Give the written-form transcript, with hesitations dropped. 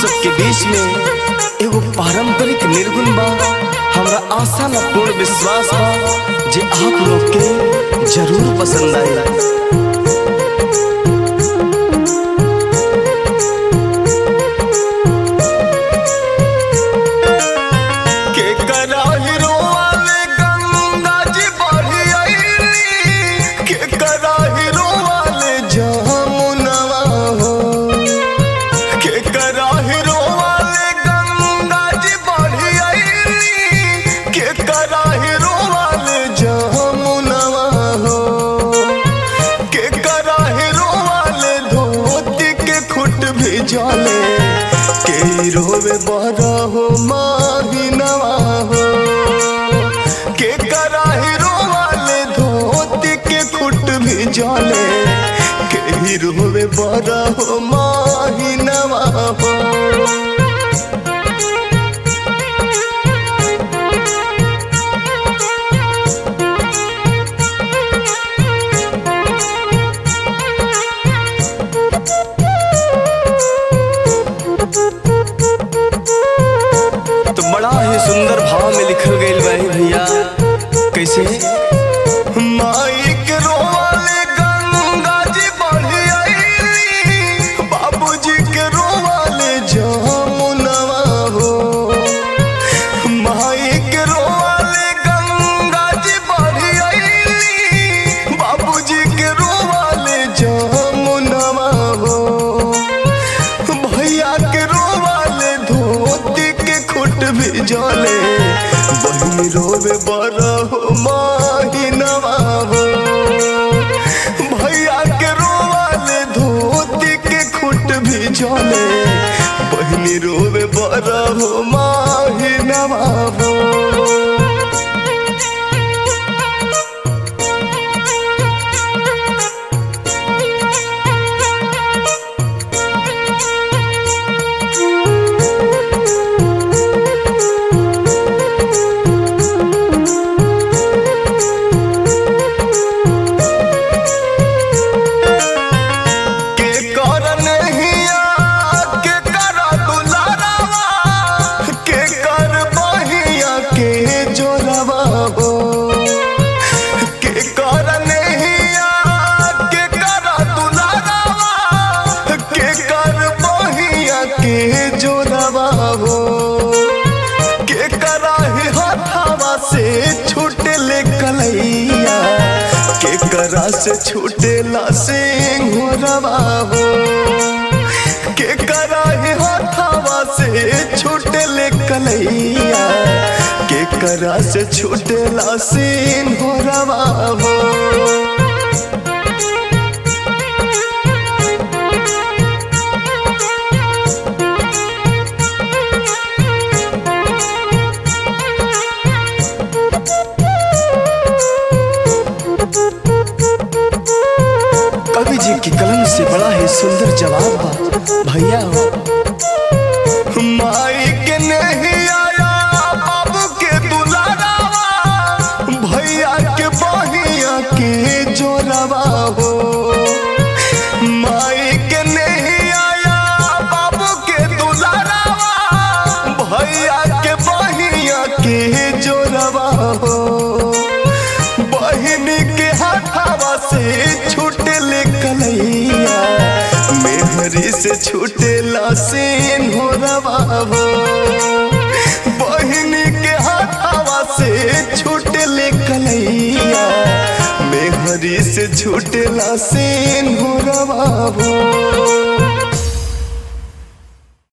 सबके बीच में एगो पारंपरिक निर्गुण बा। हमरा आशा न पूर्ण विश्वास बा जे आप लोग के जरूर पसंद आए। जाले के रोवे बड़ा हो माहिनवा हो के कराही रोवाले धोती के खुट भी जाले के रोवे बड़ा हो माहिनवा हो। तो बड़ा ही सुंदर भाव में लिखल गईल बा भैया। कैसे माई के रोवाले गंगा जी बढ़ी आईली, बाबूजी के रोवाले जमुनवा हो। माई के रोवाले गंगा जी बढ़ी आईली, बाबूजी के रोवाले जमुनवा हो। भैया के रोवाले धोती के खुट भी जाले, बहिनी रोवे बड़ा हो माहिनवा हो। भैया के रोवाले धोती के खुट भी जाले, बहिनी रोवे बड़ा हो माहिनवा हो। छूटे कलैया के करा से छूटेला सिंघोरवा हो। के करा हाथावा से छूटे कलैया के करा से छूटेला सिंघोरवा हो। कवि जी की कलम से बड़ा ही सुंदर जवाब बा भैया हो। माई के नहीं आया बाबू के दुलारावा, भैया के बहिया के जोरवा हो। माई के नहीं आया बाबू के दुलारावा, भैया के बहिया के जोरवा हो। बहिनी के हाथावा से छूटे कलैया, मेहरी से छूटेला सिंघोरवा हो। बहिनी के हाथावा से छूटे कलैया, मेहरी से छूटेला सिंघोरवा हो।